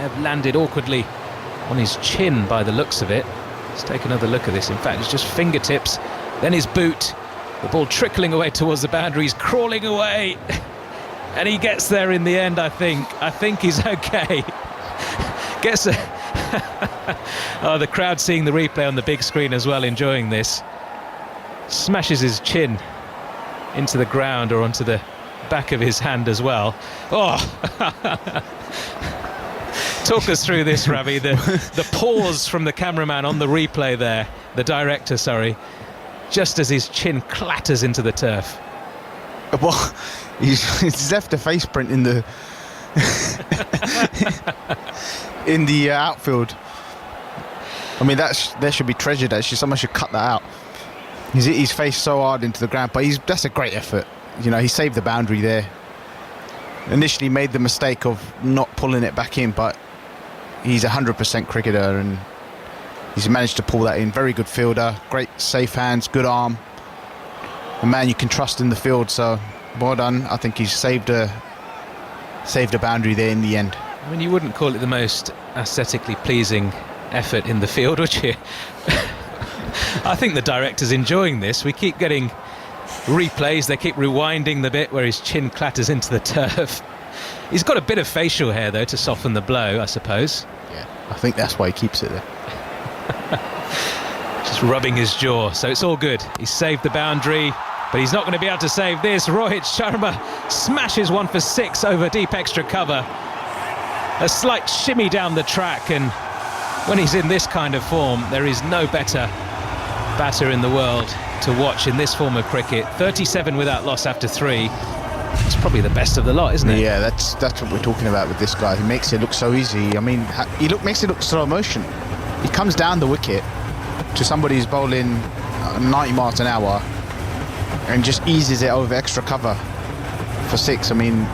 have landed awkwardly on his chin by the looks of it. Let's take another look at this. In fact, it's just fingertips, then his boot. The ball trickling away towards the boundary. He's crawling away. And he gets there in the end, I think. I think he's okay. Gets a... Oh, the crowd seeing the replay on the big screen as well, enjoying this. Smashes his chin into the ground or onto the back of his hand as well. Oh! Talk us through this, Ravi. The pause from the cameraman on the replay there, the director, sorry, just as his chin clatters into the turf. Well, he's left a face print in the in the outfield. I mean, there should be treasured. Actually, someone should cut that out. He's faced so hard into the ground, but that's a great effort. You know, he saved the boundary there. Initially made the mistake of not pulling it back in, but he's 100% cricketer and he's managed to pull that in. Very good fielder, great safe hands, good arm. A man you can trust in the field, so well done. I think he's saved a boundary there in the end. I mean, you wouldn't call it the most aesthetically pleasing effort in the field, would you? I think the director's enjoying this. We keep getting replays, they keep rewinding the bit where his chin clatters into the turf. He's got a bit of facial hair though to soften the blow, I suppose. Yeah, I think that's why he keeps it there. Just rubbing his jaw, so it's all good. He's saved the boundary, but he's not going to be able to save this. Rohit Sharma smashes one for 6 over deep extra cover. A slight shimmy down the track, and when he's in this kind of form, there is no better batter in the world to watch in this form of cricket. 37 without loss after 3. It's probably the best of the lot, isn't it? Yeah, that's what we're talking about with this guy. He makes it look so easy. I mean, makes it look slow motion. He comes down the wicket to somebody who's bowling 90 miles an hour and just eases it over extra cover for 6. I mean,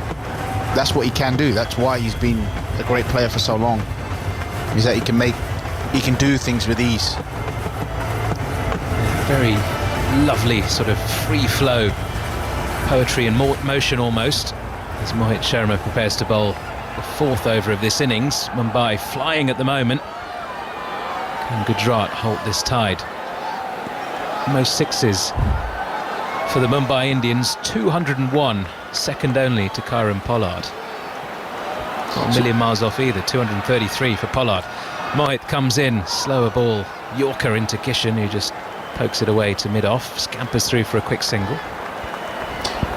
that's what he can do. That's why he's been a great player for so long. Is that he can do things with ease. Very lovely sort of free flow poetry and motion almost as Mohit Sharma prepares to bowl the 4th over of this innings. Mumbai flying at the moment. Can Gujarat halt this tide? Most 6s for the Mumbai Indians, 201, second only to Kieron Pollard. Not a million miles off either, 233 for Pollard. Mohit comes in, slower ball, Yorker into Kishan, who just pokes it away to mid-off, scampers through for a quick single.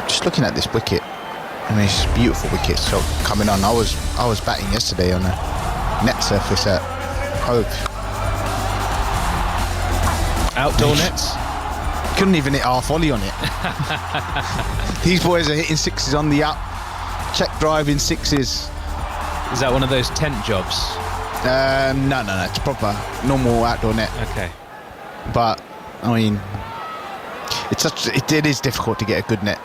Just looking at this wicket, I mean, it's a beautiful wicket. So coming on, I was batting yesterday on a net surface at Hove. Outdoor nets? Couldn't even hit half volley on it. These boys are hitting 6s on the up, check drive in 6s. Is that one of those tent jobs? No, it's proper normal outdoor net. Okay. But I mean, it is difficult to get a good net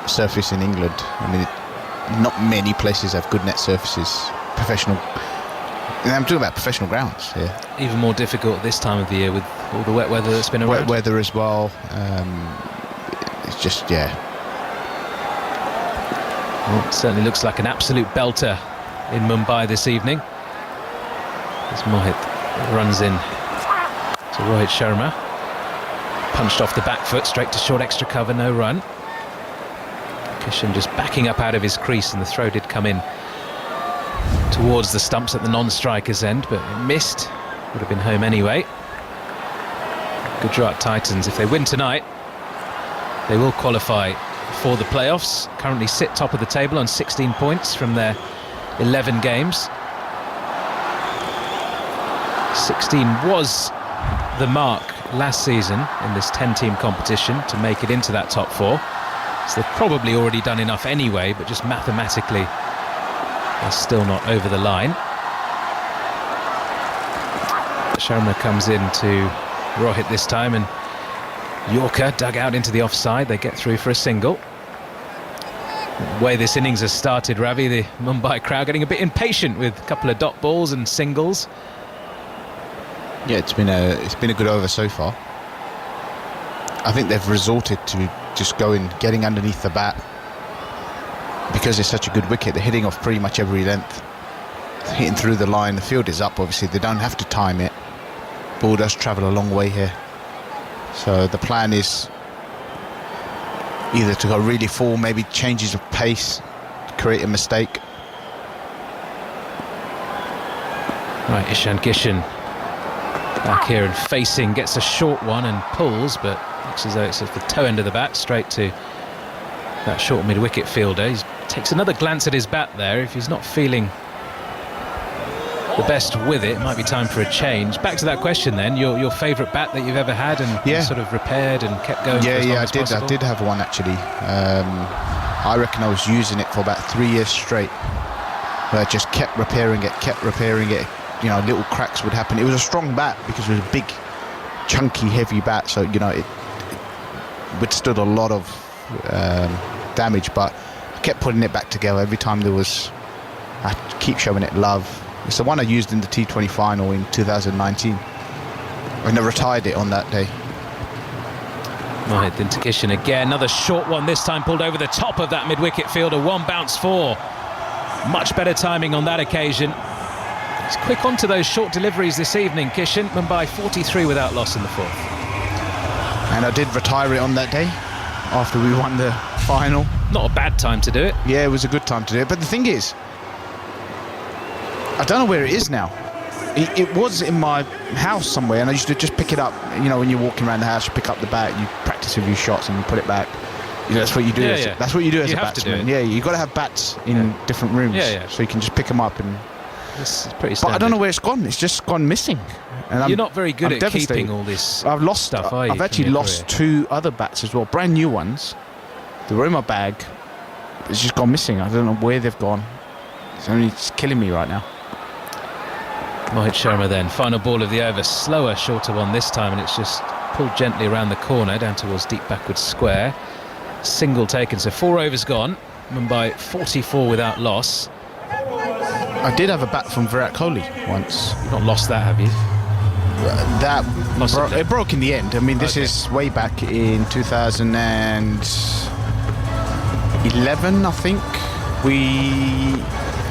surface in England. I mean, not many places have good net surfaces, professional. And I'm talking about professional grounds here. Even more difficult this time of the year with all the wet weather that's been around. Wet weather as well. It's just, yeah. Well, it certainly looks like an absolute belter in Mumbai this evening. As Mohit runs in to Rohit Sharma. Punched off the back foot, straight to short extra cover, no run. Kishan just backing up out of his crease, and the throw did come in towards the stumps at the non-striker's end, but it missed. Would have been home anyway. Gujarat Titans, if they win tonight, they will qualify for the playoffs. Currently sit top of the table on 16 points from their 11 games. 16 was the mark last season in this 10-team competition to make it into that top 4. So they've probably already done enough anyway, but just mathematically they're still not over the line. Sharma comes in to Rohit this time, and Yorker dug out into the offside. They get through for a single. The way this innings has started, Ravi, the Mumbai crowd getting a bit impatient with a couple of dot balls and singles. Yeah, it's been a good over so far. I think they've resorted to just getting underneath the bat because it's such a good wicket. They're hitting off pretty much every length. hitting through the line. The field is up, obviously. They don't have to time it. Ball does travel a long way here. So the plan is either to go really full, maybe changes of pace, create a mistake. Right, Ishan Gishan back here and facing, gets a short one and pulls, but looks as though it's at the toe end of the bat, straight to that short mid-wicket fielder. He takes another glance at his bat there. If he's not feeling the best with it, it might be time for a change. Back to that question then, your favourite bat that you've ever had and sort of repaired and kept going for as long as possible? I did have one actually. I reckon I was using it for about 3 years straight, where I just kept repairing it. You know, little cracks would happen. It was a strong bat because it was a big, chunky, heavy bat, so you know it withstood a lot of damage. But I kept putting it back together every time there was. I keep showing it love. It's the one I used in the T20 final in 2019. And I retired it on that day. Right, then to Kishan again. Another short one, this time pulled over the top of that mid-wicket fielder. One bounce four. Much better timing on that occasion. He's quick onto those short deliveries this evening, Kishan. Mumbai 43 without loss in the fourth. And I did retire it on that day after we won the final. Not a bad time to do it. Yeah, it was a good time to do it. But the thing is, I don't know where it is now. It was in my house somewhere, and I used to just pick it up. You know, when you're walking around the house, you pick up the bat, you practice a few shots, and you put it back. You know, that's what you do. That's what you do as a batsman. Yeah, you got to have bats in different rooms, so you can just pick them up. And this is pretty standard. But I don't know where it's gone. It's just gone missing. And you're not very good at keeping all this. I've lost stuff. I've actually lost 2 other bats as well, brand new ones. They were in my bag. It's just gone missing. I don't know where they've gone. It's killing me right now. Mohit Sharma then, final ball of the over, slower, shorter one this time, and it's just pulled gently around the corner down towards deep backwards square. Single taken, so 4 overs gone. Mumbai 44 without loss. I did have a bat from Virat Kohli once. You've not lost that, have you? It broke in the end. I mean, this is way back in 2011, I think. We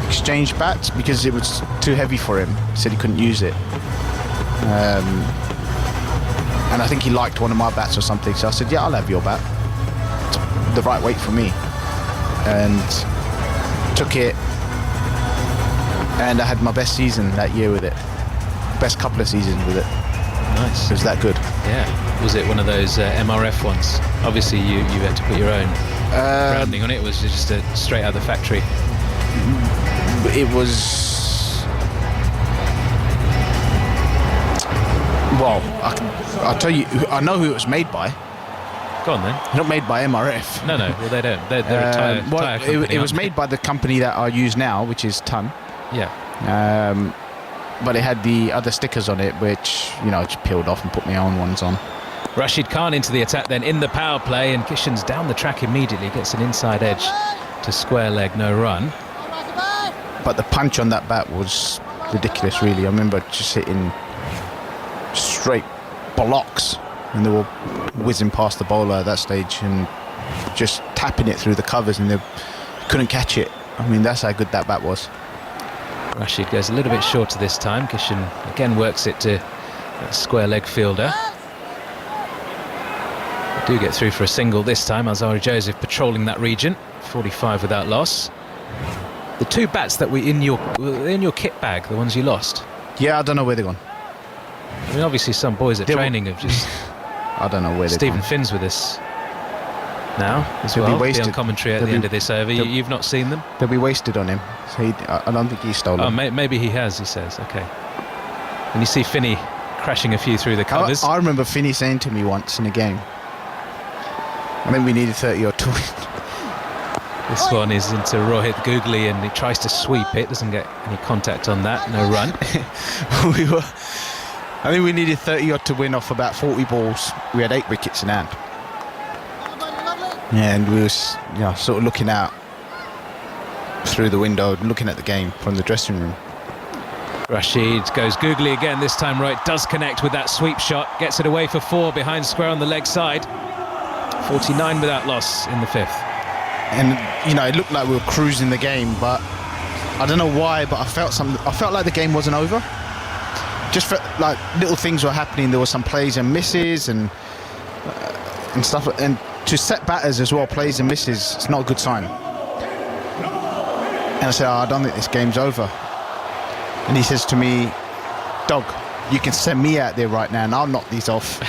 exchanged bats because it was too heavy for him. He said he couldn't use it. And I think he liked one of my bats or something. So I said, yeah, I'll have your bat. It's the right weight for me. And took it. And I had my best season that year with it. Best couple of seasons with it. Nice. It was that good. Yeah. Was it one of those MRF ones? Obviously, you had to put your own branding on it. Was it just straight out of the factory? It was... Well, I'll tell you, I know who it was made by. Go on then. Not made by MRF. No, well they don't. They're a tyre company. It was made by the company that I use now, which is Ton. Yeah. But it had the other stickers on it, which, you know, I just peeled off and put my own ones on. Rashid Khan into the attack then in the power play, and Kishan's down the track immediately, gets an inside edge to square leg, no run. But the punch on that bat was ridiculous, really. I remember just hitting straight blocks, and they were whizzing past the bowler at that stage and just tapping it through the covers, and they couldn't catch it. I mean, that's how good that bat was. Rashid goes a little bit shorter this time. Kishan again works it to that square leg fielder. They do get through for a single this time. Alzari Joseph patrolling that region. 45 without loss. The 2 bats that were in your kit bag, the ones you lost. Yeah, I don't know where they're gone. I mean, obviously some boys at training have just... I don't know where they're Stephen gone. Finn's with us now as They'll well. be wasted. Be on commentary at the end of this over. You've not seen them? They'll be wasted on him. So I don't think he stole them. Oh, maybe he has, he says. Okay. And you see Finney crashing a few through the covers. I remember Finney saying to me once in a game, I think we needed 30 or 2. This one is into Rohit Googly, and he tries to sweep it, doesn't get any contact on that, no run. I think we needed 30 odd to win off about 40 balls. We had 8 wickets in hand. Yeah, and we was, you know, sort of looking out through the window, looking at the game from the dressing room. Rashid goes googly again, this time right, does connect with that sweep shot, gets it away for 4 behind square on the leg side. 49 without loss in the 5th. And, you know, it looked like we were cruising the game, but I don't know why, but I felt like the game wasn't over. Just felt like little things were happening. There were some plays and misses and stuff. And to set batters as well, plays and misses, it's not a good sign. And I said, I don't think this game's over. And he says to me, Dog, you can send me out there right now and I'll knock these off.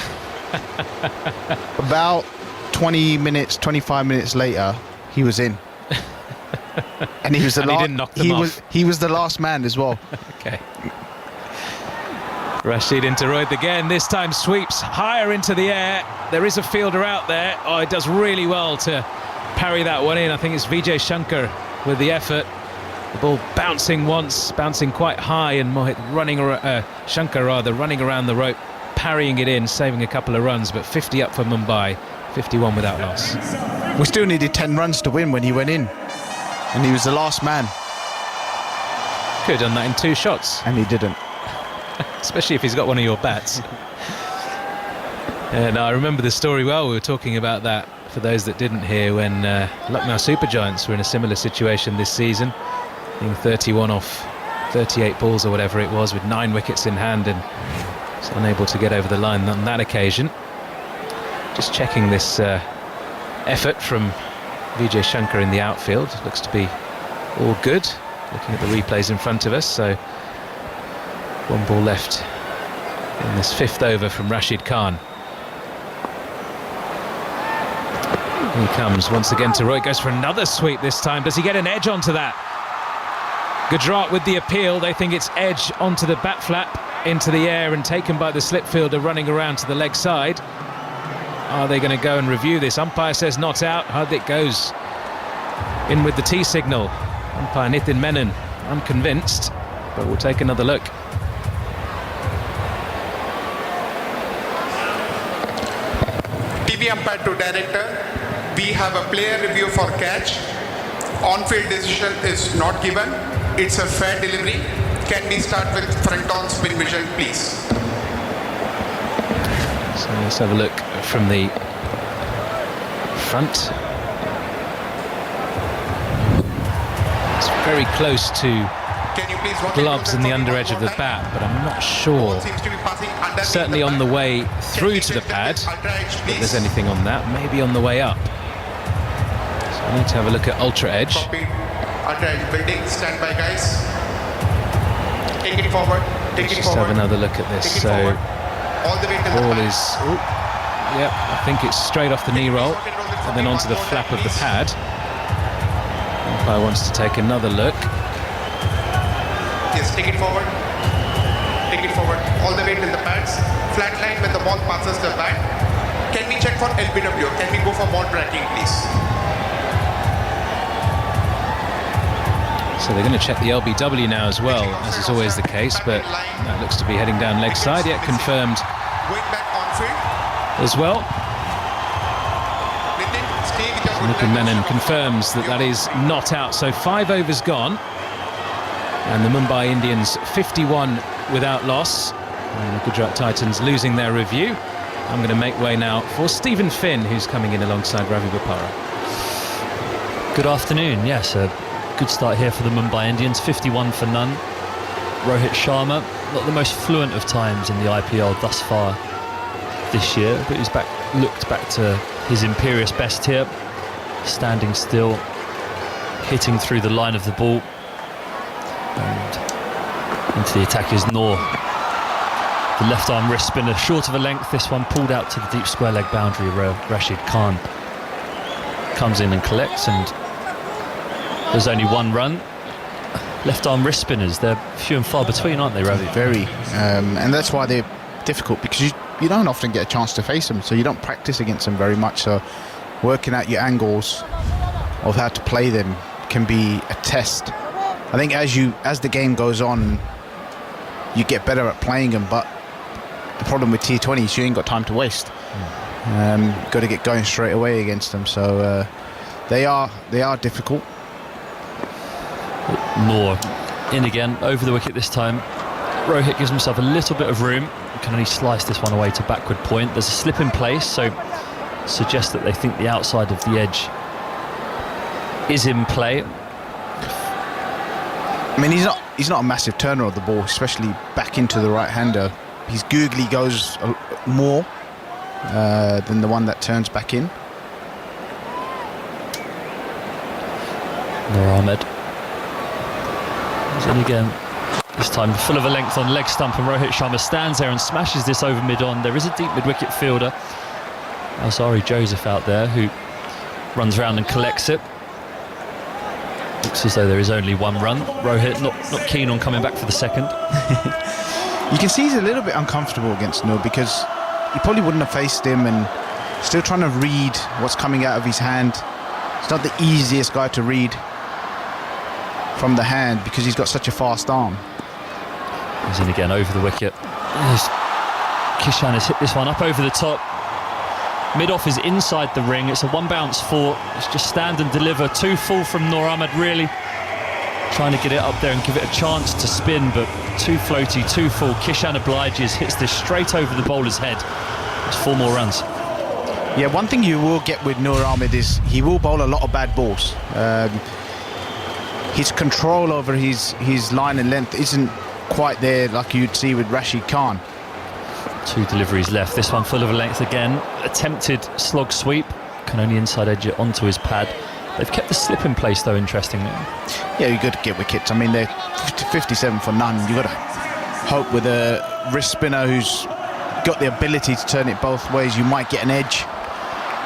About 20 minutes, 25 minutes later, he was in. And he was the last. He didn't knock them off. He was the last man as well. Okay. Rashid into Rohit again. This time sweeps higher into the air. There is a fielder out there. Oh, it does really well to parry that one in. I think it's Vijay Shankar with the effort. The ball bouncing once, bouncing quite high, and Mohit Shankar running around the rope, parrying it in, saving a couple of runs. But 50 up for Mumbai, 51 without loss. We still needed 10 runs to win when he went in, and he was the last man. Could have done that in 2 shots. And he didn't. Especially if he's got one of your bats. And I remember the story well. We were talking about that for those that didn't hear when Lucknow Super Giants were in a similar situation this season, being 31 off 38 balls or whatever it was, with 9 wickets in hand, and was unable to get over the line on that occasion. Just checking this effort from Vijay Shankar in the outfield. Looks to be all good. Looking at the replays in front of us, so 1 ball left in this 5th over from Rashid Khan. He comes once again to Rohit, goes for another sweep this time. Does he get an edge onto that? Gujarat with the appeal. They think it's edge onto the bat flap, into the air, and taken by the slip fielder running around to the leg side. Are they going to go and review this? Umpire says not out. Hardik goes in with the T signal. Umpire Nitin Menon unconvinced, but we'll take another look. TV umpire to director. We have a player review for catch. On-field decision is not given. It's a fair delivery. Can we start with front-on spin vision, please? So let's have a look from the front. It's very close to gloves and the under edge of the bat, but I'm not sure. Certainly on the way through to the pad, if there's anything on that. Maybe on the way up. So I need to have a look at Ultra Edge. Ultra Edge building, stand by, guys. Take it forward. Let's just have another look at this. So all the way to ball is, yep, I think it's straight off the knee roll and then onto the flap of the pad. Umpire wants to take another look. Yes, take it forward. Take it forward. All the way till the pads. Flat line when the ball passes the bat. Can we check for LBW? Can we go for ball tracking, please? So they're going to check the LBW now as well, as is always the case, but that looks to be heading down leg side. Yet confirmed as well. Nitin Menon confirms that that is not out. So 5 overs gone. And the Mumbai Indians 51 without loss. And the Gujarat Titans losing their review. I'm going to make way now for Stephen Finn, who's coming in alongside Ravi Bopara. Good afternoon. Yes, a good start here for the Mumbai Indians. 51 for none. Rohit Sharma, not the most fluent of times in the IPL thus far this year, but he's looked back to his imperious best here. Standing still, hitting through the line of the ball. And into the attacker's Noor. The left arm wrist spinner, short of a length. This one pulled out to the deep square leg boundary. Rashid Khan comes in and collects, and there's only 1 run. Left arm wrist spinners, they're few and far between, aren't they, Ravi? Very. And that's why they're difficult, because you don't often get a chance to face them, so you don't practice against them very much. So working out your angles of how to play them can be a test. I think as the game goes on, you get better at playing them, but the problem with T20 is you ain't got time to waste. Got to get going straight away against them. So they are difficult. Noor in again, over the wicket this time. Rohit gives himself a little bit of room, can only slice this one away to backward point. There's a slip in place, so suggests that they think the outside of the edge is in play. I mean, he's not a massive turner of the ball, especially back into the right-hander. His googly goes more than the one that turns back in. Noor Ahmed. He's in again. This time full of a length on leg stump, and Rohit Sharma stands there and smashes this over mid-on. There is a deep mid-wicket fielder, Alzari Joseph, out there, who runs around and collects it. Looks as though there is only one run. Rohit not keen on coming back for the second. You can see he's a little bit uncomfortable against Noor because he probably wouldn't have faced him, and still trying to read what's coming out of his hand. It's not the easiest guy to read from the hand because he's got such a fast arm. He's in again over the wicket. Kishan has hit this one up over the top. Mid-off is inside the ring. It's a one bounce four. It's just stand and deliver. Too full from Noor Ahmed, really trying to get it up there and give it a chance to spin, but too floaty, too full. Kishan obliges, hits this straight over the bowler's head. It's 4 more runs. Yeah, one thing you will get with Noor Ahmed is he will bowl a lot of bad balls. His control over his line and length isn't quite there like you'd see with Rashid Khan. 2 deliveries left. This one full of a length again. Attempted slog sweep. Can only inside edge it onto his pad. They've kept the slip in place though, interestingly. Yeah, you've got to get wickets. I mean, they're 57 for none. You've got to hope with a wrist spinner who's got the ability to turn it both ways, you might get an edge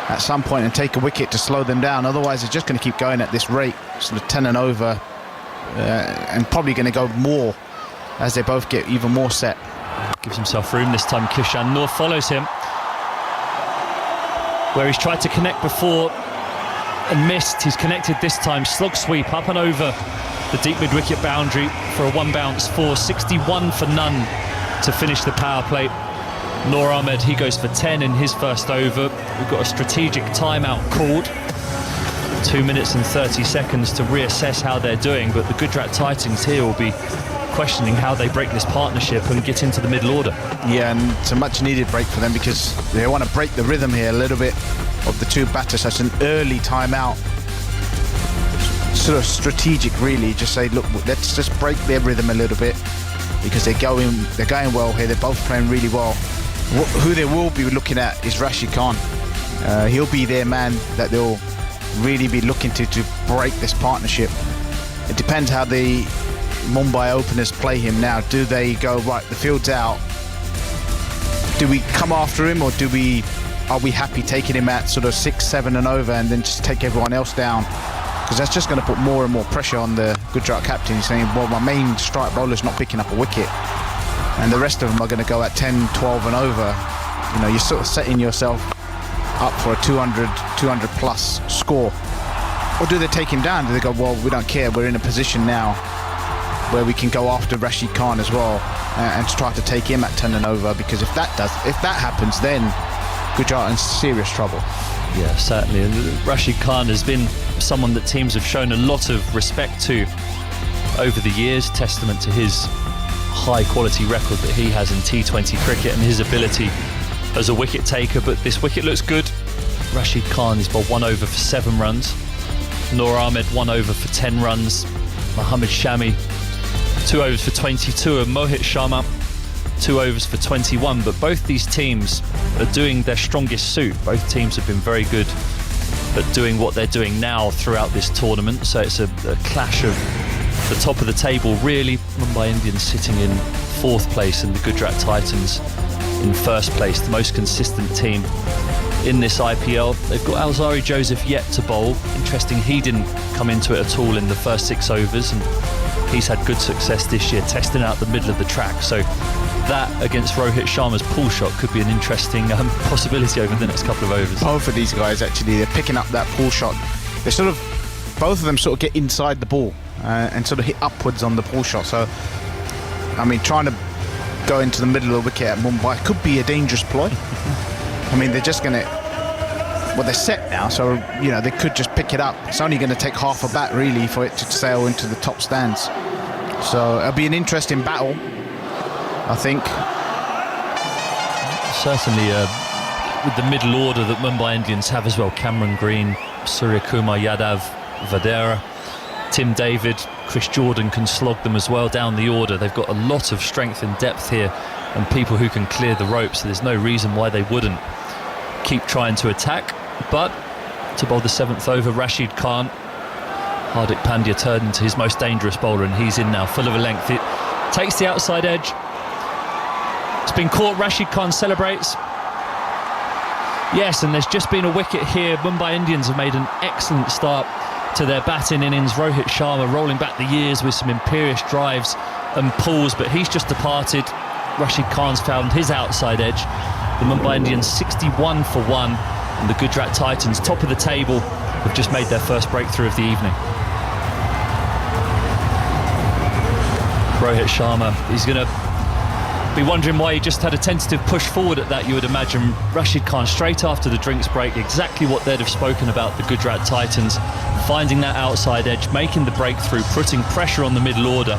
at some point and take a wicket to slow them down. Otherwise, they're just going to keep going at this rate, sort of 10 and over, and probably going to go more as they both get even more set. Gives himself room this time, Kishan. Noor follows him, where he's tried to connect before and missed. He's connected this time. Slog sweep up and over the deep mid-wicket boundary for a one bounce four. 61 for none to finish the power play. Noor Ahmed, he goes for 10 in his first over. We've got a strategic timeout called. 2 minutes and 30 seconds to reassess how they're doing, but the Gujarat Titans here will be questioning how they break this partnership and get into the middle order. Yeah, and it's a much needed break for them because they want to break the rhythm here a little bit of the 2 batters. That's an early timeout, sort of strategic really. Just say, look, let's just break their rhythm a little bit because they're going well here. They're both playing really well. Who they will be looking at is Rashid Khan. He'll be their man that they'll really be looking to break this partnership. It depends how the Mumbai openers play him now. Do they go, right, the field's out, do we come after him, or are we happy taking him at sort of 6, 7 and over and then just take everyone else down? Because that's just going to put more and more pressure on the Gujarat captain. He's saying, well, my main strike bowler's not picking up a wicket and the rest of them are going to go at 10, 12 and over. You know, you're sort of setting yourself up for a 200 plus score. Or do they take him down? Do they go, well, we don't care, we're in a position now where we can go after Rashid Khan as well and try to take him at 10 and over? Because if that happens, then Gujarat in serious trouble. Yeah, certainly. And Rashid Khan has been someone that teams have shown a lot of respect to over the years, testament to his high quality record that he has in T20 cricket and his ability as a wicket taker. But this wicket looks good. Rashid Khan is bowled 1 over for 7 runs. Noor Ahmed 1 over for 10 runs. Mohammad Shami 2 overs for 22, and Mohit Sharma 2 overs for 21. But both these teams are doing their strongest suit. Both teams have been very good at doing what they're doing now throughout this tournament. So it's a clash of the top of the table, really. Mumbai Indians sitting in 4th place and the Gujarat Titans in 1st place, the most consistent team in this IPL. They've got Alzari Joseph yet to bowl. Interesting, he didn't come into it at all in the first 6 overs, and he's had good success this year testing out the middle of the track. So that against Rohit Sharma's pull shot could be an interesting possibility over the next couple of overs. Both of these guys, actually, they're picking up that pull shot. They sort of, both of them sort of get inside the ball and sort of hit upwards on the pull shot. So, I mean, trying to go into the middle of the wicket at Mumbai could be a dangerous ploy. I mean, they're just going to, well, they're set now, so, you know, they could just pick it up. It's only going to take half a bat, really, for it to sail into the top stands. So it'll be an interesting battle, I think. Certainly with the middle order that Mumbai Indians have as well. Cameron Green, Surya Kumar Yadav, Vadera, Tim David, Chris Jordan can slog them as well down the order. They've got a lot of strength and depth here and people who can clear the ropes, so there's no reason why they wouldn't keep trying to attack. But to bowl the 7th over, Rashid Khan, Hardik Pandya turned into his most dangerous bowler, and he's in now, full of a length. It takes the outside edge. It's been caught. Rashid Khan celebrates. Yes, and there's just been a wicket here. Mumbai Indians have made an excellent start to their batting innings. Rohit Sharma rolling back the years with some imperious drives and pulls, but he's just departed. Rashid Khan's found his outside edge. The Mumbai Indians 61 for 1, and the Gujarat Titans, top of the table, have just made their first breakthrough of the evening. Rohit Sharma, he's going to be wondering why he just had a tentative push forward at that, you would imagine. Rashid Khan straight after the drinks break, exactly what they'd have spoken about, the Gujarat Titans, finding that outside edge, making the breakthrough, putting pressure on the middle order.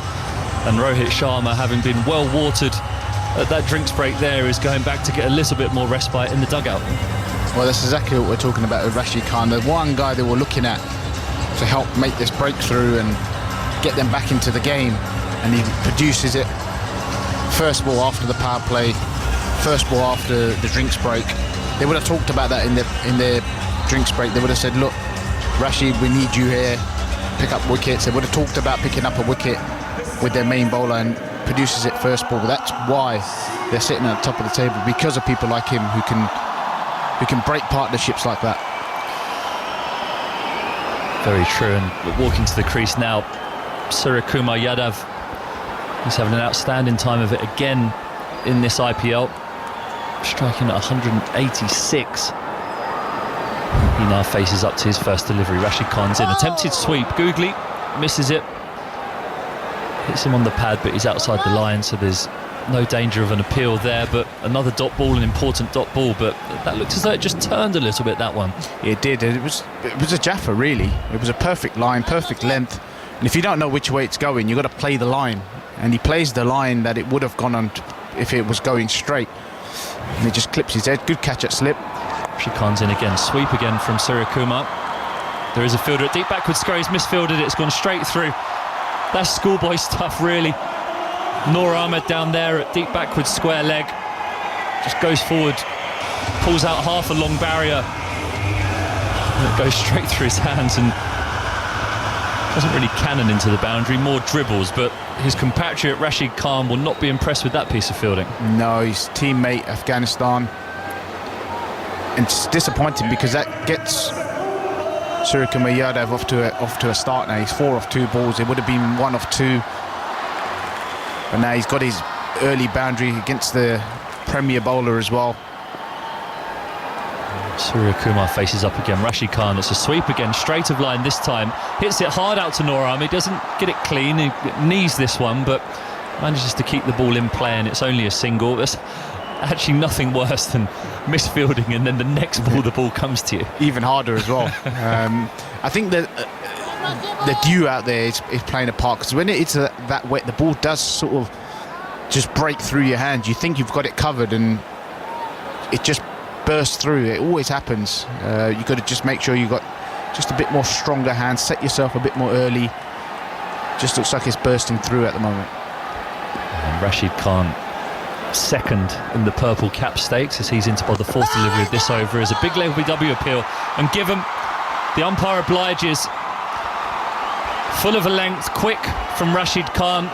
And Rohit Sharma, having been well watered at that drinks break there, is going back to get a little bit more respite in the dugout. Well, that's exactly what we're talking about with Rashid Khan. The one guy they were looking at to help make this breakthrough and get them back into the game, and he produces it. First ball after the power play, first ball after the drinks break. They would have talked about that in their drinks break. They would have said, look, Rashid, we need you here, pick up wickets. They would have talked about picking up a wicket with their main bowler, and produces it first ball. That's why they're sitting at the top of the table, because of people like him who can break partnerships like that. Very true. And walking to the crease now, Suryakumar Yadav, he's having an outstanding time of it again in this IPL, striking at 186. He now faces up to his first delivery. Rashid Khan's in. Attempted sweep. Googly misses it. Hits him on the pad, but he's outside the line, so there's no danger of an appeal there. But another dot ball, an important dot ball, but that looked as though it just turned a little bit, that one. It did. It was a Jaffa, really. It was a perfect line, perfect length. And if you don't know which way it's going, you've got to play the line. And he plays the line that it would have gone on if it was going straight. And he just clips his head. Good catch at slip. Rashid Khan's in again. Sweep again from Suryakumar. There is a fielder at deep backward square. He's misfielded it. It's gone straight through. That's schoolboy stuff, really. Noor Ahmed down there at deep backward square leg. Just goes forward, pulls out half a long barrier. And it goes straight through his hands and doesn't really cannon into the boundary, more dribbles, but his compatriot Rashid Khan will not be impressed with that piece of fielding. No, his teammate Afghanistan. And it's disappointing because that gets Suryakumar Yadav off to a start now. He's 4 off 2 balls. It would have been 1 off 2. But now he's got his early boundary against the Premier bowler as well. Suryakumar faces up again. Rashid Khan, it's a sweep again, straight of line this time. Hits it hard out to Noor Ahmed. Doesn't get it clean. He knees this one, but manages to keep the ball in play, and it's only a single. That's actually nothing worse than misfielding, and then the next ball, the ball comes to you. Even harder as well. I think that the dew out there is playing a part, because when it's that wet, the ball does sort of just break through your hand. You think you've got it covered, and it just bursts through. It always happens. You've got to just make sure you've got just a bit more stronger hands, set yourself a bit more early. Just looks like it's bursting through at the moment. And Rashid Khan, second in the purple cap stakes, as he's into by the 4th delivery of this over, is a big LBW appeal, and given the umpire obliges. Full of a length, quick from Rashid Khan.